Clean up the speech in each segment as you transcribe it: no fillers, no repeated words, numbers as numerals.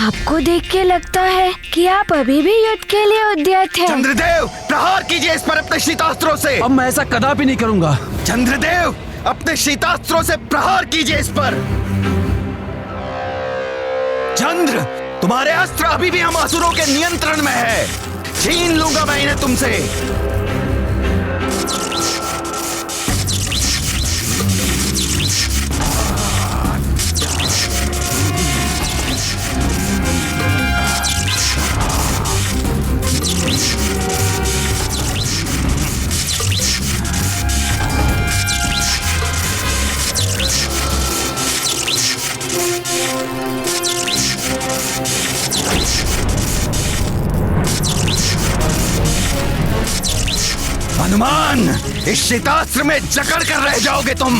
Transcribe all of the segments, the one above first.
आपको देख के लगता है कि आप अभी भी युद्ध के लिए उद्यत हैं। चंद्रदेव, प्रहार कीजिए इस पर अपने शीतास्त्रों से। अब मैं ऐसा कदापि नहीं करूंगा। चंद्रदेव, अपने शीतास्त्रों से प्रहार कीजिए इस पर। चंद्र, तुम्हारे अस्त्र अभी भी हम असुरों के नियंत्रण में है। छीन लूंगा मैं इन्हें तुमसे। हनुमान, इस शीतास्त्र में जकड़ कर रह जाओगे तुम।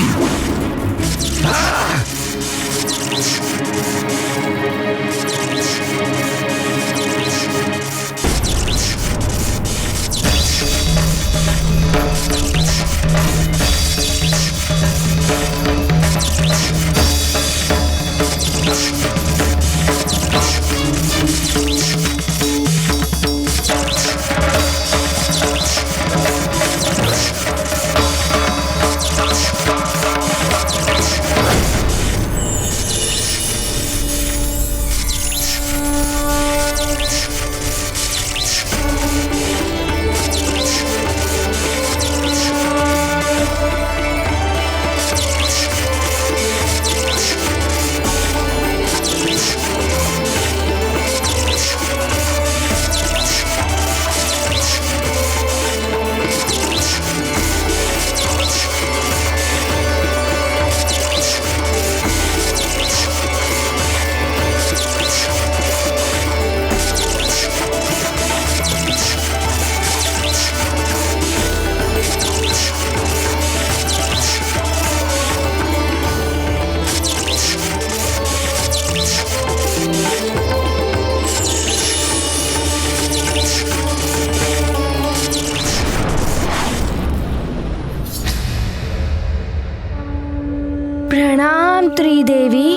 प्रणाम त्रिदेवी।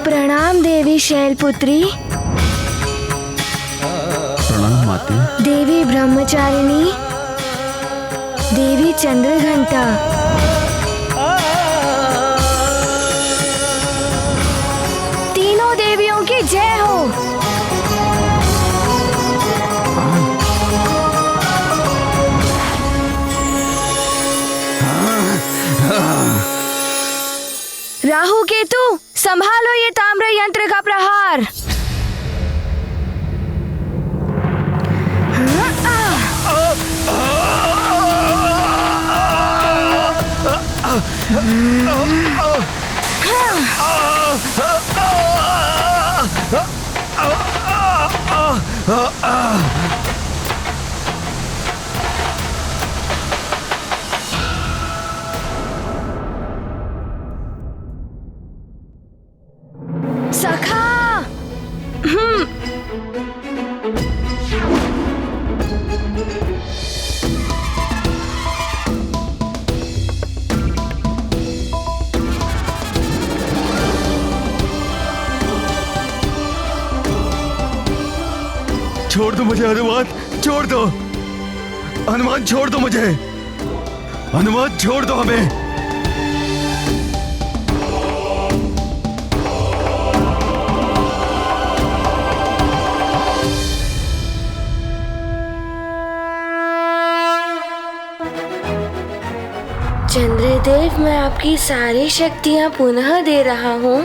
प्रणाम देवी शैलपुत्री। प्रणाम माते। देवी ब्रह्मचारिणी। देवी चंद्रघंटा। तीनों देवियों की जय हो। राहु केतु, संभालो ये ताम्र यंत्र का प्रहार। सखा। छोड़ दो मुझे हनुमान, छोड़ दो। हनुमान छोड़ दो मुझे। हनुमान छोड़ दो हमें। चंद्रदेव, मैं आपकी सारी शक्तियां पुनः दे रहा हूँ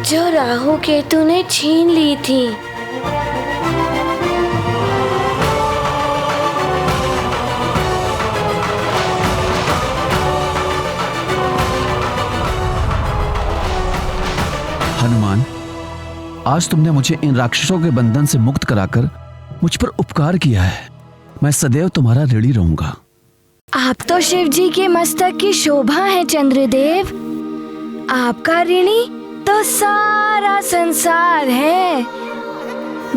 जो राहु केतु ने छीन ली थी। हनुमान, आज तुमने मुझे इन राक्षसों के बंधन से मुक्त कराकर मुझ पर उपकार किया है। मैं सदैव तुम्हारा ऋणी रहूंगा। आप तो शिव जी के मस्तक की शोभा है चंद्रदेव। आपका ऋणी तो सारा संसार है,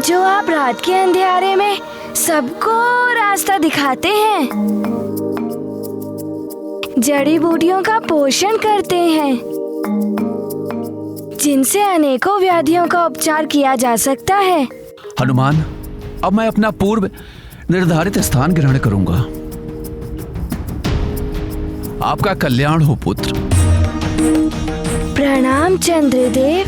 जो आप रात के अंधेरे में सबको रास्ता दिखाते हैं, जड़ी बूटियों का पोषण करते हैं, जिनसे अनेकों व्याधियों का उपचार किया जा सकता है। हनुमान, अब मैं अपना पूर्व निर्धारित स्थान ग्रहण करूंगा। आपका कल्याण हो पुत्र। प्रणाम चंद्रदेव।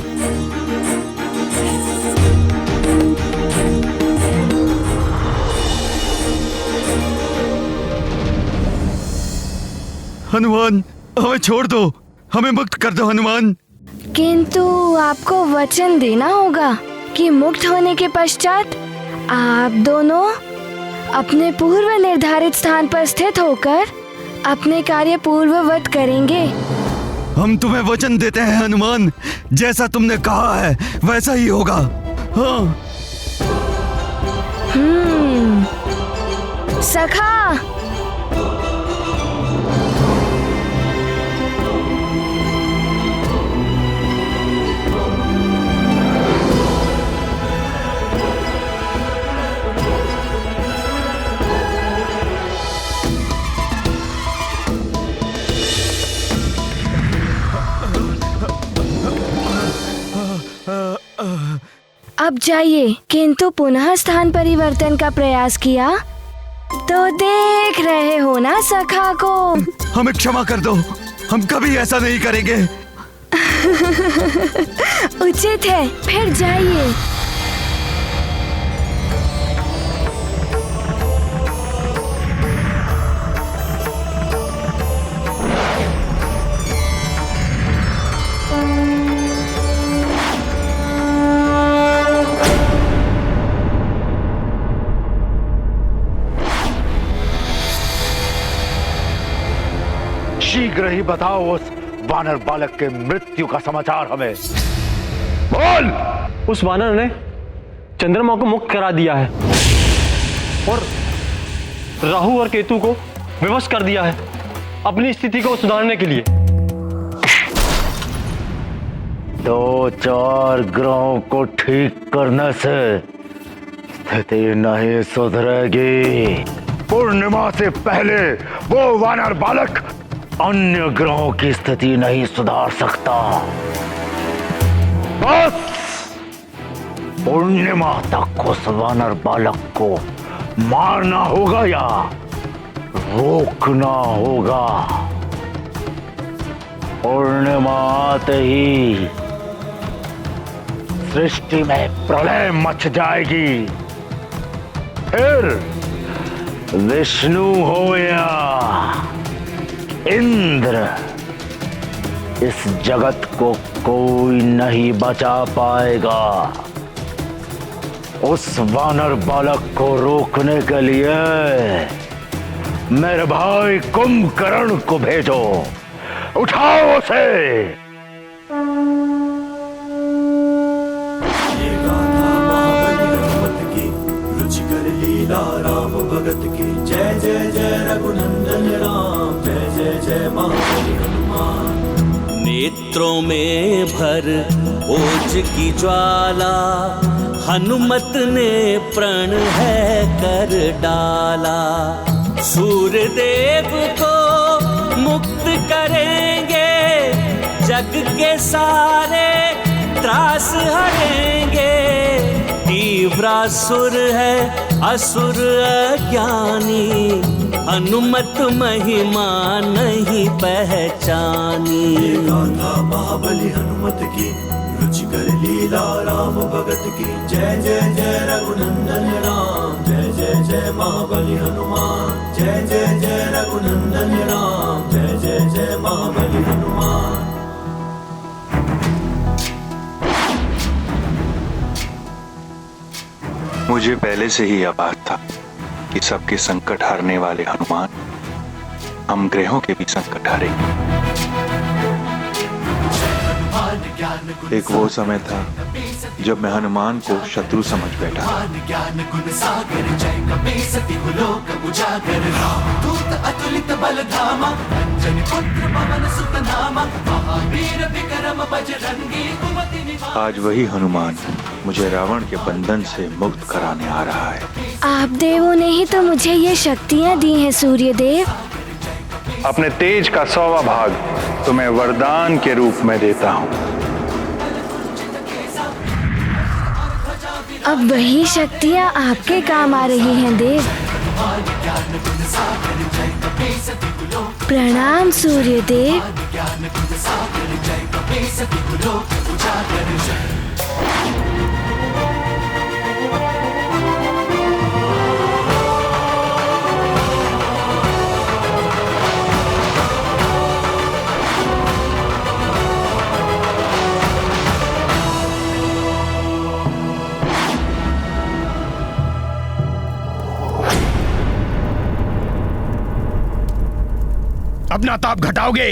हनुमान, हमें छोड़ दो, हमें मुक्त कर दो हनुमान। किंतु आपको वचन देना होगा कि मुक्त होने के पश्चात आप दोनों अपने पूर्व निर्धारित स्थान पर स्थित होकर अपने कार्य पूर्ववत करेंगे। हम तुम्हें वचन देते हैं हनुमान, जैसा तुमने कहा है वैसा ही होगा। हाँ। सखा, अब जाइए, किंतु पुनः स्थान परिवर्तन का प्रयास किया तो देख रहे हो ना सखा को। हमें क्षमा कर दो, हम कभी ऐसा नहीं करेंगे। उचित है, फिर जाइए। शीघ्र ही बताओ उस वानर बालक के मृत्यु का समाचार हमें। बोल। उस वानर ने चंद्रमा को मुक्त करा दिया है और राहु और केतु को विवश कर दिया है अपनी स्थिति को सुधारने के लिए। 2-4 ग्रहों को ठीक करने से स्थिति नहीं सुधरेगी। पूर्णिमा से पहले वो वानर बालक अन्य ग्रहों की स्थिति नहीं सुधार सकता। बस पूर्णिमा तक उस वानर बालक को मारना होगा या रोकना होगा। पूर्णिमा आते ही सृष्टि में प्रलय मच जाएगी। फिर विष्णु हो या इंद्र, इस जगत को कोई नहीं बचा पाएगा। उस वानर बालक को रोकने के लिए मेरे भाई कुंभकर्ण को भेजो। उठाओ उसे। राम भगत की जय जय जय रघुनंदन राम, जय जय जय महाबली हनुमान। नेत्रों में भर ओज की ज्वाला, हनुमत ने प्रण है कर डाला। सूर्यदेव को मुक्त करेंगे, जग के सारे त्रास हरेंगे। तीव्रासुर है असुर अज्ञानी, हनुमत महिमा नहीं पहचानी। गाथा महाबली हनुमत की, रुचिकर लीला राम भगत की। जय जय जय रघुनंदन राम, जय जय जय महाबली हनुमान। जय जय जय रघुनंदन राम, जय जय जय महाबली हनुमान। मुझे पहले से ही यह बात था कि सबके संकट हारने वाले हनुमान हम ग्रहों के भी संकट हारेंगे। एक वो समय था जब मैं हनुमान को शत्रु समझ बैठा। आज वही हनुमान मुझे रावण के बंधन से मुक्त कराने आ रहा है। आप देवों ने ही तो मुझे ये शक्तियाँ दी हैं सूर्यदेव। अपने तेज का 100वां भाग तुम्हें वरदान के रूप में देता हूँ। अब वही शक्तियाँ आपके काम आ रही हैं देव। प्रणाम सूर्य देव। अपना ताप घटाओगे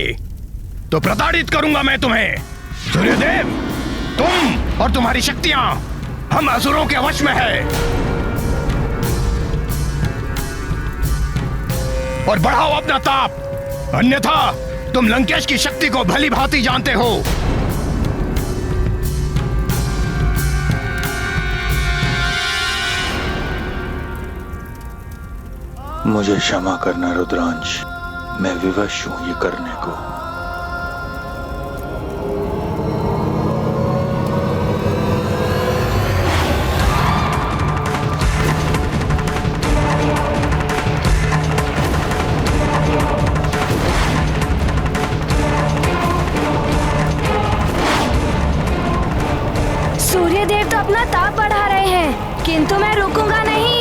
तो प्रताड़ित करूंगा मैं तुम्हें। सूर्यदेव, तुम और तुम्हारी शक्तियां हम असुरों के वश में है। और बढ़ाओ अपना ताप, अन्यथा तुम लंकेश की शक्ति को भली भांति जानते हो। मुझे क्षमा करना रुद्रांश, मैं विवश हूं ये करने को। सूर्यदेव तो अपना ताप बढ़ा रहे हैं, किंतु मैं रुकूंगा नहीं।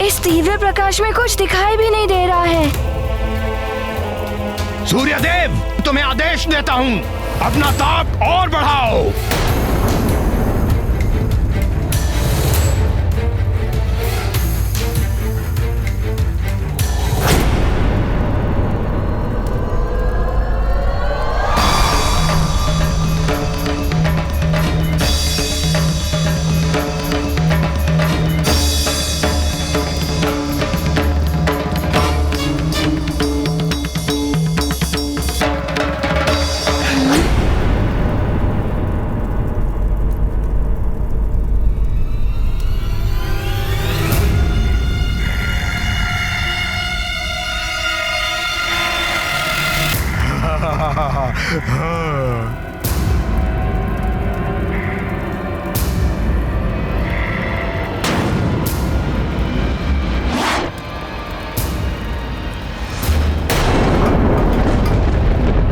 इस तीव्र प्रकाश में कुछ दिखाई भी नहीं दे रहा है। सूर्यदेव, तुम्हें आदेश देता हूं, अपना ताप और बढ़ाओ।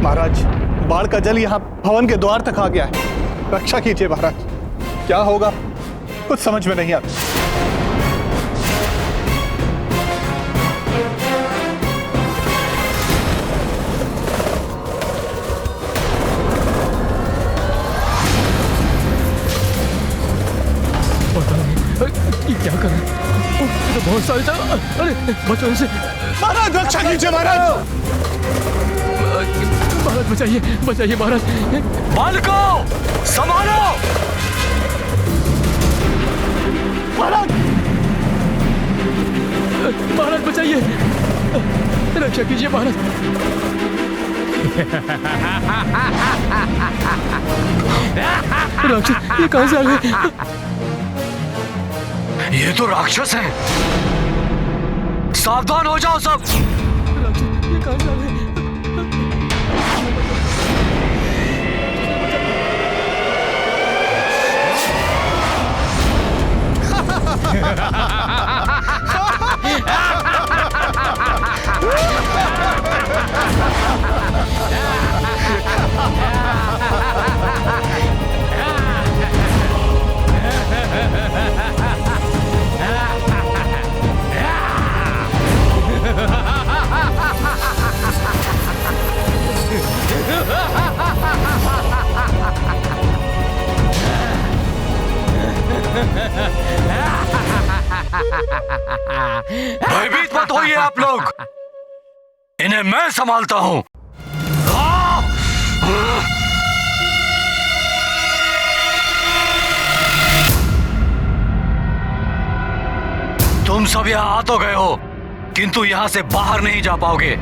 महाराज, बाढ़ का जल यहाँ भवन के द्वार तक आ गया है। रक्षा कीजिए महाराज, क्या होगा कुछ समझ में नहीं आता। ये क्या कर रहे हैं? तो बहुत सारे था। अरे बचो इसे। महाराज रक्षा कीजिए महाराज। महाराज बचाइए, बचाइए महाराज। बालको संभालो। महाराज, महाराज बचाइए, रक्षा कीजिए महाराज। राक्षस ये कहां से आ गए? ये तो राक्षस है, सावधान हो जाओ सब। राक्षस ये कहां से आ गए? भयभीत मत होइए आप लोग, इन्हें मैं संभालता हूं। सब यहाँ आ तो गए हो, किंतु यहाँ से बाहर नहीं जा पाओगे।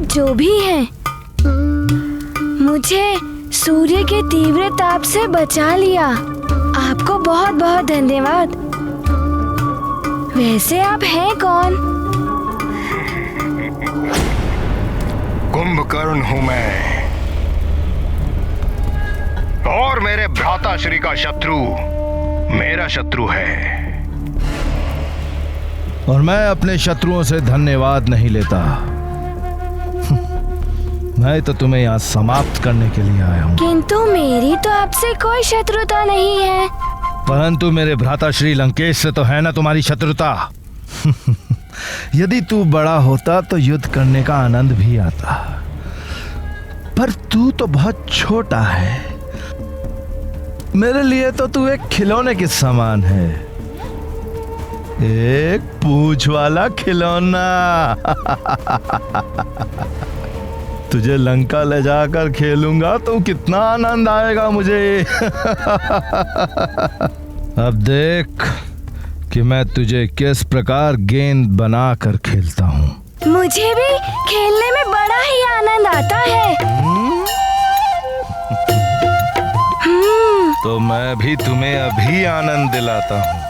जो भी हैं, मुझे सूर्य के तीव्र ताप से बचा लिया। आपको बहुत बहुत धन्यवाद। वैसे आप हैं कौन? कुंभकर्ण हूं मैं, और मेरे भ्राता श्री का शत्रु मेरा शत्रु है, और मैं अपने शत्रुओं से धन्यवाद नहीं लेता। मैं तो तुम्हें यहाँ समाप्त करने के लिए आया हूँ। किंतु मेरी तो आपसे कोई शत्रुता नहीं है। परंतु मेरे भ्राता श्री लंकेश से तो है ना तुम्हारी शत्रुता। यदि तू बड़ा होता तो युद्ध करने का आनंद भी आता, पर तू तो बहुत छोटा है। मेरे लिए तो तू एक खिलौने के समान है, एक पूंछ वाला खिलौना। तुझे लंका ले जाकर खेलूंगा तो कितना आनंद आएगा मुझे। अब देख कि मैं तुझे किस प्रकार गेंद बना कर खेलता हूँ। मुझे भी खेलने में बड़ा ही आनंद आता है। तो मैं भी तुम्हें अभी आनंद दिलाता हूँ।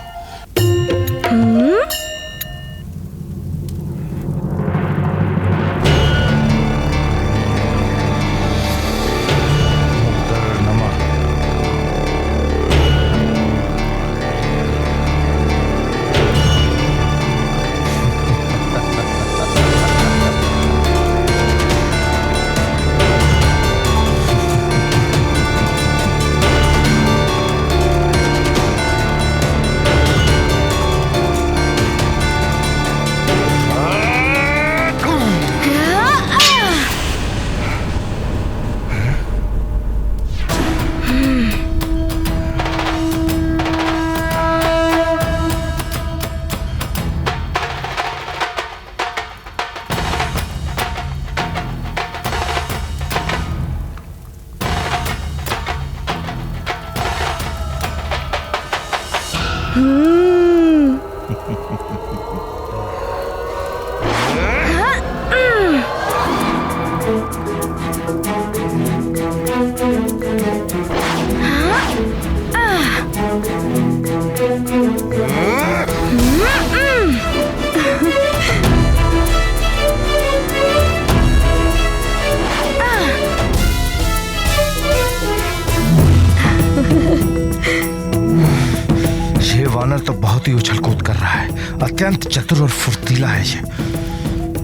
वानर तो बहुत ही उछल कूद कर रहा है, अत्यंत चतुर और फुर्तीला है ये।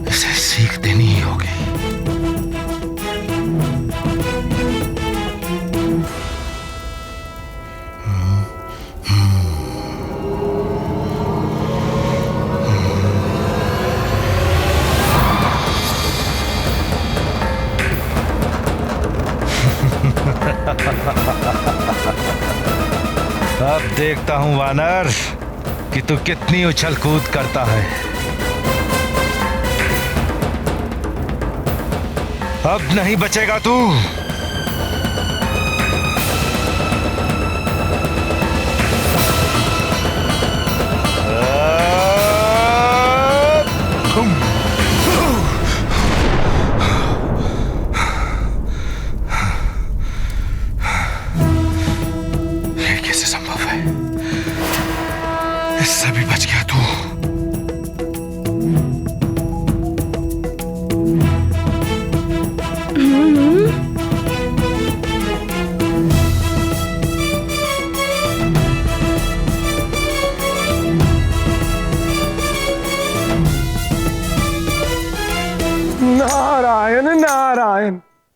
इसे सीख देनी ही होगी। अब देखता हूं वानर कि तू कितनी उछल कूद करता है। अब नहीं बचेगा तू। इससे भी बच गया तू।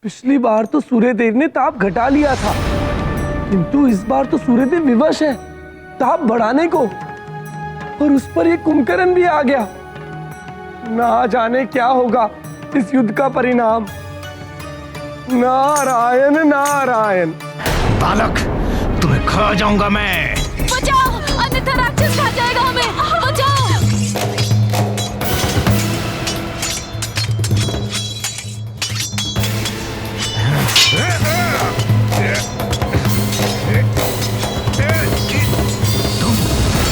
पिछली बार तो सूर्यदेव ने ताप घटा लिया था, किंतु इस बार तो सूर्यदेव विवश है ताप बढ़ाने को, और उस पर ये कुंभकर्ण भी आ गया। ना जाने क्या होगा इस युद्ध का परिणाम। नारायण नारायण। बालक, तुम्हें खा जाऊंगा मैं। बचाओ, अन्यथा राक्षस खा जाएगा हमें। बचाओ।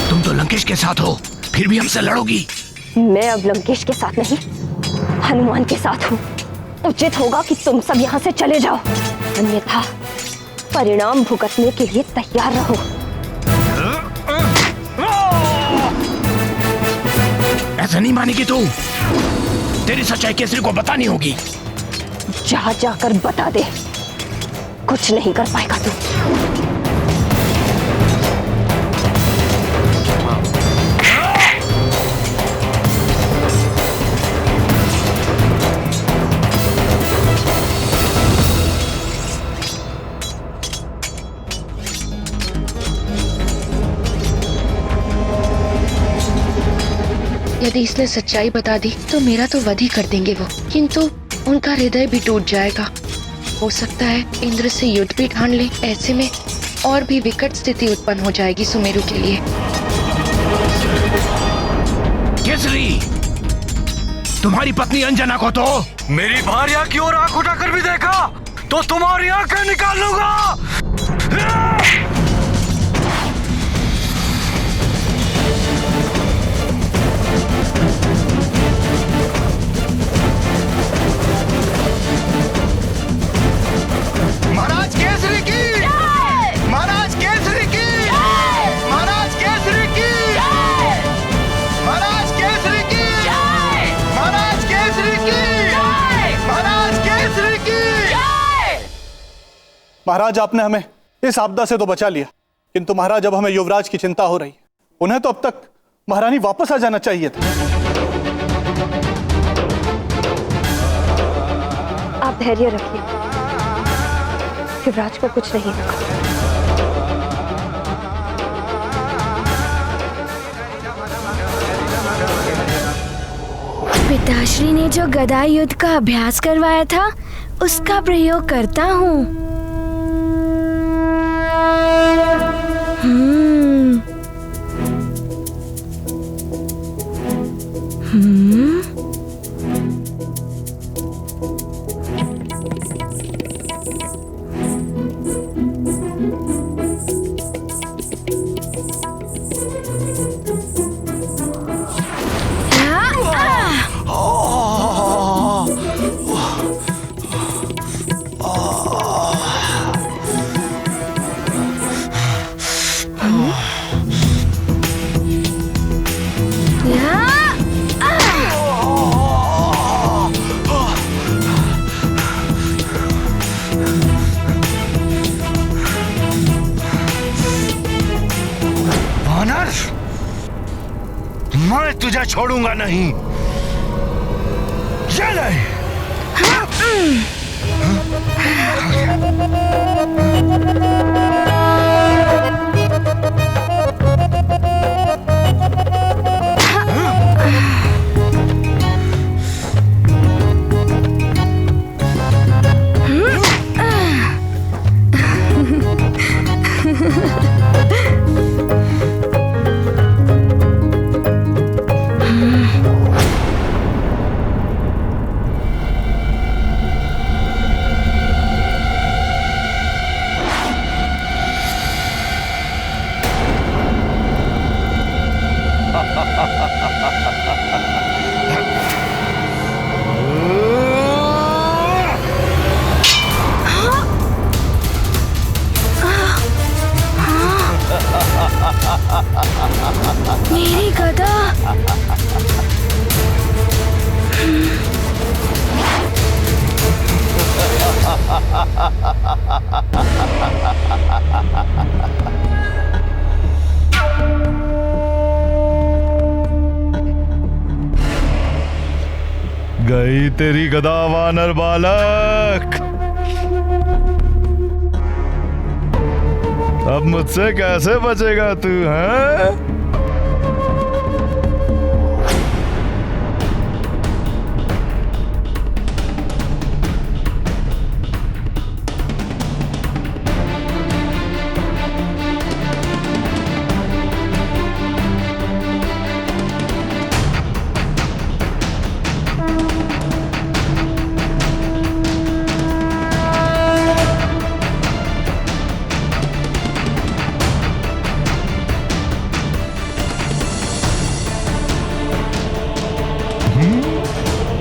तुम तो लंकेश के साथ हो, फिर भी हमसे लड़ोगी? मैं अब लंकेश के साथ नहीं, हनुमान के साथ हूँ। उचित होगा कि तुम सब यहाँ से चले जाओ, अन्यथा परिणाम भुगतने के लिए तैयार रहो। ऐसा नहीं मानेगी तू। तेरी सच्चाई केसरी को बतानी होगी। जा जाकर बता दे, कुछ नहीं कर पाएगा तू। यदि इसने सच्चाई बता दी तो मेरा तो वध ही कर देंगे वो, किंतु उनका हृदय भी टूट जाएगा। हो सकता है इंद्र से युद्ध भी ठान ले। ऐसे में और भी विकट स्थिति उत्पन्न हो जाएगी सुमेरु के लिए। केसरी, तुम्हारी पत्नी अंजना को तो मेरी भार्या की ओर आंख उठाकर भी देखा तो तुम्हारी आंखें निकाल लूंगा। महाराज केसरी की, महाराज केसरी की, महाराज केसरी की, महाराज केसरी की, महाराज केसरी की, महाराज केसरी की। महाराज, आपने हमें इस आपदा से तो बचा लिया, किंतु महाराज अब हमें युवराज की चिंता हो रही। उन्हें तो अब तक महारानी वापस आ जाना चाहिए था। आप धैर्य रखिए, युवराज को कुछ नहीं होगा। पिताश्री ने जो गदा युद्ध का अभ्यास करवाया था उसका प्रयोग करता हूँ। मैं तुझे छोड़ूंगा नहीं। चले। मेरी गदा। गई तेरी गदा वानर बालक। अब मुझसे कैसे बचेगा तू, हैं?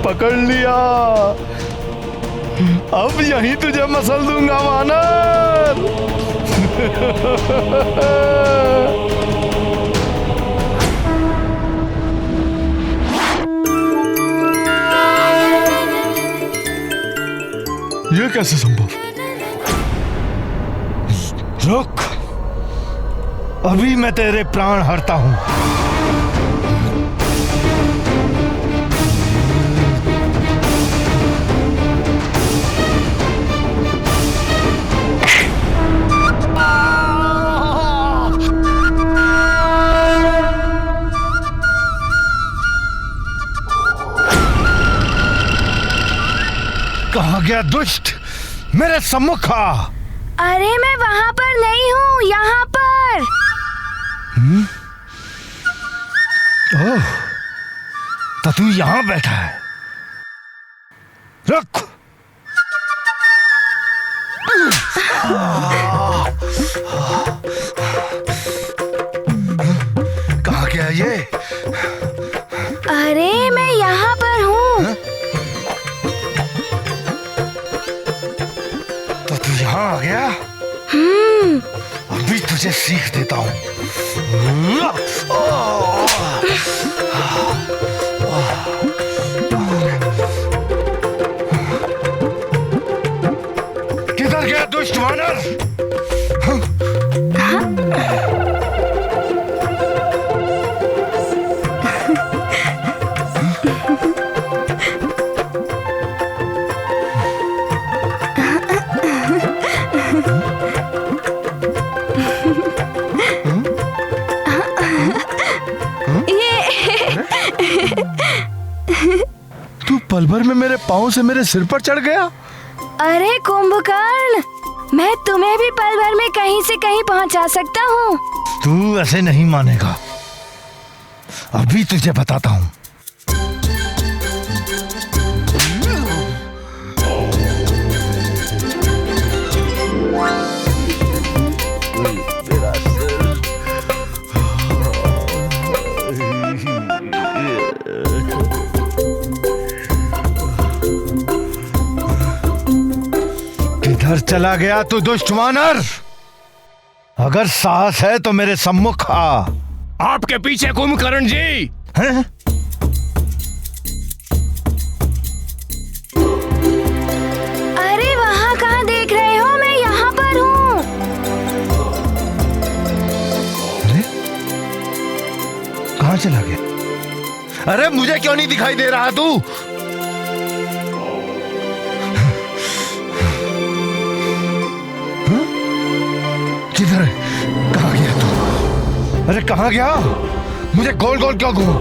पकड़ लिया। अब यहीं तुझे मसल दूंगा वानर। ये कैसे संभव? रुक, अभी मैं तेरे प्राण हरता हूं। कहाँ गया दुष्ट? मेरे सम्मुख आ। अरे मैं वहाँ पर नहीं हूँ, यहाँ पर। ओह, तो तू यहाँ बैठा है। रुक। कहाँ गया ये? अरे मैं यहाँ पर हूँ। तो तू यहाँ आ गया? अभी तुझे सीख देता हूँ। किधर गया दुष्ट वानर? तू पल भर में मेरे पाँव से मेरे सिर पर चढ़ गया। अरे कुंभकर्ण, मैं तुम्हें भी पल भर में कहीं से कहीं पहुंचा सकता हूँ। तू ऐसे नहीं मानेगा, अभी तुझे बताता हूँ। किधर चला गया तू दुष्ट वानर? अगर साहस है तो मेरे सम्मुख आ। आपके पीछे कुंभकर्ण जी। हैं? अरे वहाँ कहाँ देख रहे हो? मैं यहाँ पर हूँ। अरे कहाँ चला गया? अरे मुझे क्यों नहीं दिखाई दे रहा तू? किधर है? कहाँ गया तू? अरे कहाँ गया? मुझे गोल गोल क्यों घूम?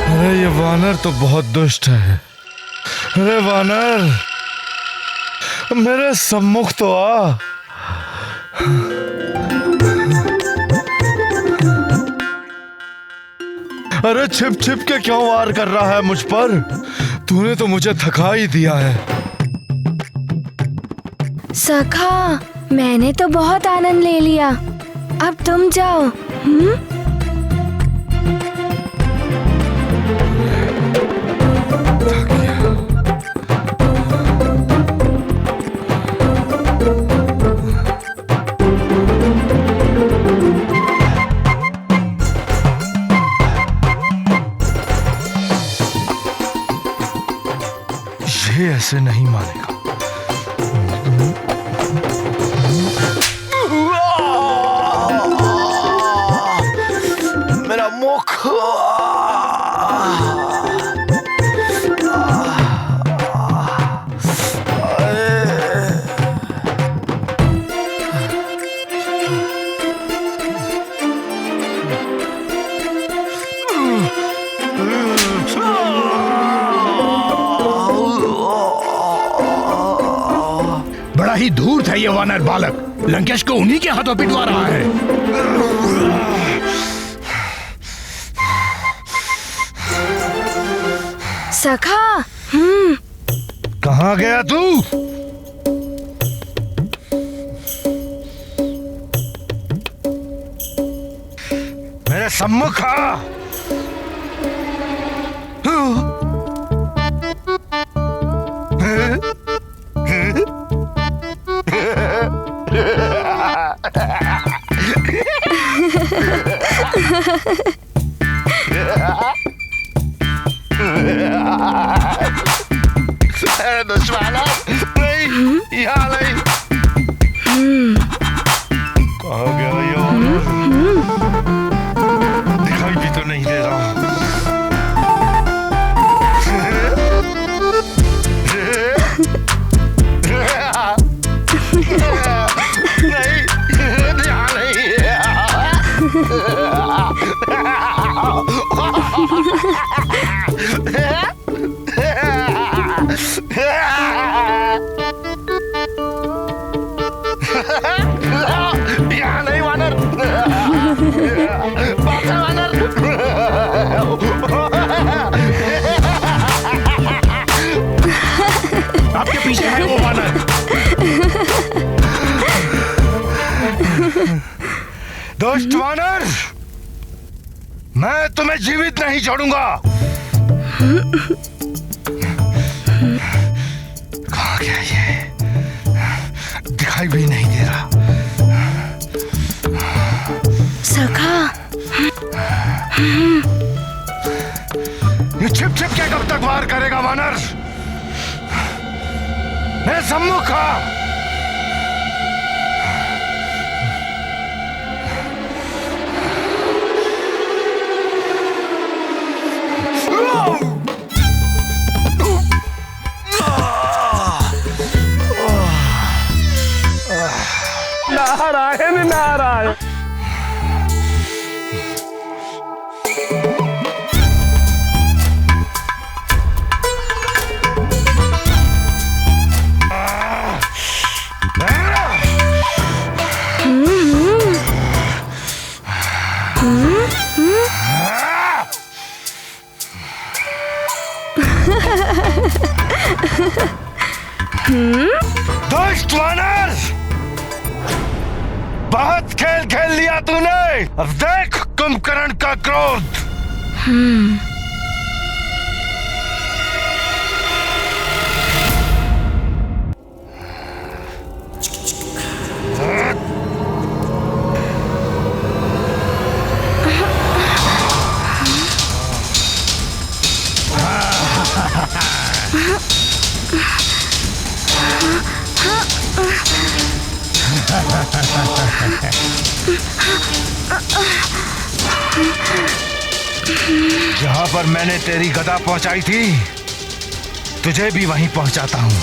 अरे ये वानर तो बहुत दुष्ट है। अरे वानर, मेरे सम्मुख तो आ। अरे छिप छिप के क्यों वार कर रहा है मुझ पर? तूने तो मुझे थका ही दिया है। सखा, मैंने तो बहुत आनंद ले लिया, अब तुम जाओ। मुझे ऐसे नहीं मानेगा। मेरा मुख। बड़ा ही धूर्त है ये वानर बालक, लंकेश को उन्हीं के हाथों पिटवा रहा है। सखा। कहाँ गया तू? मेरे सम्मुख आ। दुश्मना नहीं, यहाँ नहीं। कहाँ गया ये वानर? दिखाई भी तो नहीं दे रहा। नहीं, यहाँ यहाँ नहीं वानर। बाचा वानर। आपके पीछे है वो वानर। दोस्त वानर, मैं तुम्हें जीवित नहीं छोड़ूंगा। कहाँ गया ये? दिखाई भी नहीं दे रहा। सखा। ये छिप छिप के कब तक वार करेगा वानर? मैं सम्मुख आ। नारायण नारायण। दोस्त वानर, बहुत खेल खेल लिया तूने। अब देख कुंभकर्ण का क्रोध। जहां पर मैंने तेरी गदा पहुंचाई थी, तुझे भी वहीं पहुंचाता हूं।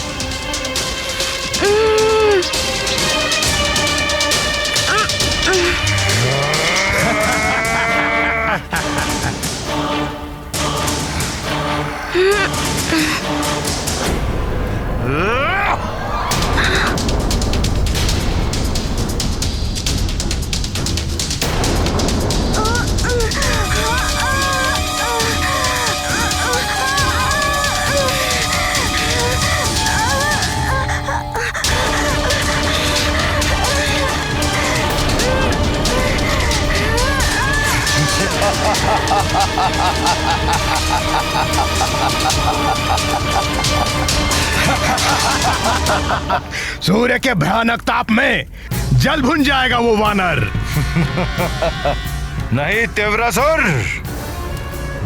सूर्य के भयानक ताप में जल भुन जाएगा वो वानर। नहीं तीव्रसुर,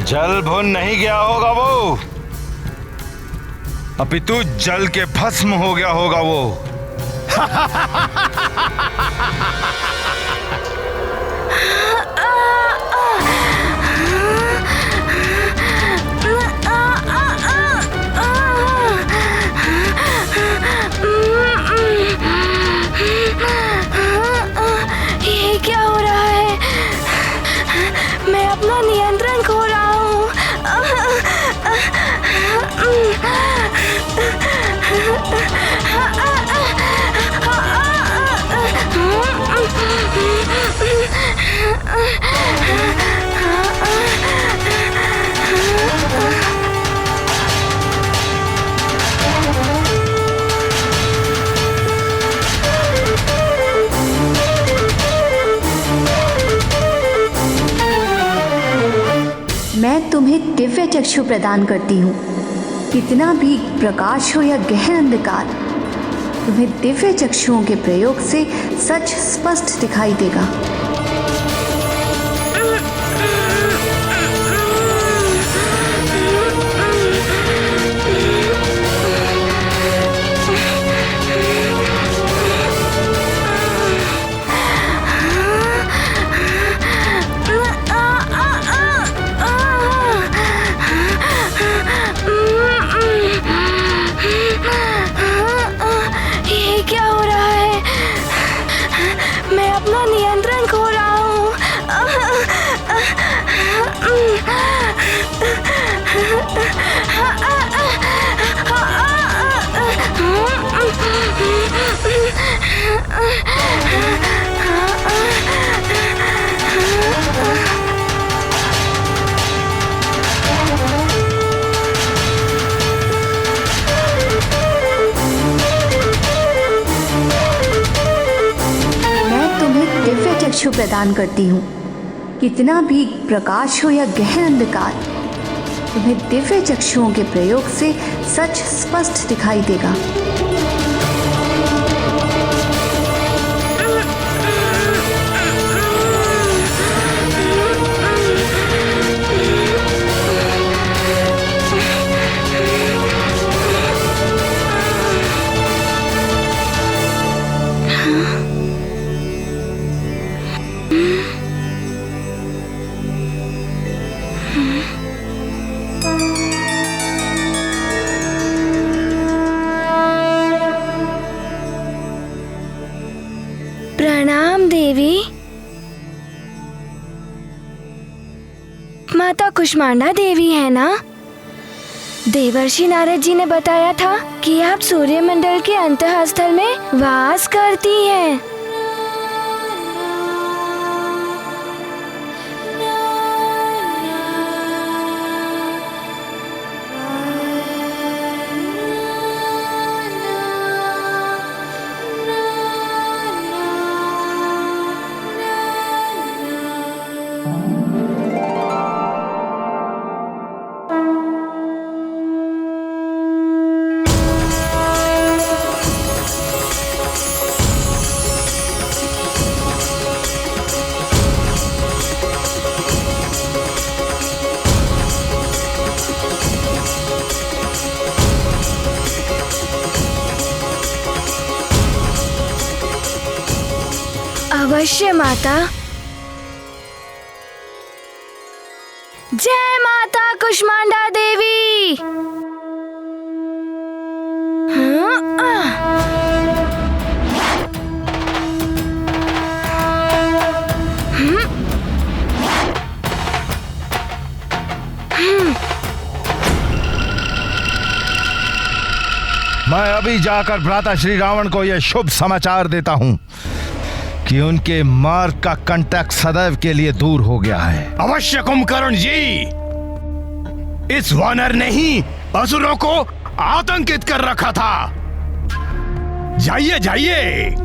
जल भुन नहीं गया होगा वो। अपितु जल के भस्म हो गया होगा वो। ये क्या हो रहा है? मैं अपना नियंत्रण खो रहा हूँ। मैं तुम्हें दिव्य चक्षु प्रदान करती हूँ। कितना भी प्रकाश हो या गहन अंधकार, तुम्हें दिव्य चक्षुओं के प्रयोग से सच स्पष्ट दिखाई देगा। चक्षु प्रदान करती हूँ। कितना भी प्रकाश हो या गहन अंधकार, तुम्हें दिव्य चक्षुओं के प्रयोग से सच स्पष्ट दिखाई देगा। प्रणाम देवी। माता कुष्मांडा देवी है ना? देवर्षि नारद जी ने बताया था कि आप सूर्यमंडल के अंतःस्थल में वास करती हैं। अवश्य माता। जय माता कुष्मांडा देवी। मैं अभी जाकर भ्राता श्री रावण को यह शुभ समाचार देता हूँ कि उनके मार्ग का कंटक सदैव के लिए दूर हो गया है। अवश्य कुंभकर्ण जी, इस वानर ने ही असुरों को आतंकित कर रखा था। जाइए जाइए।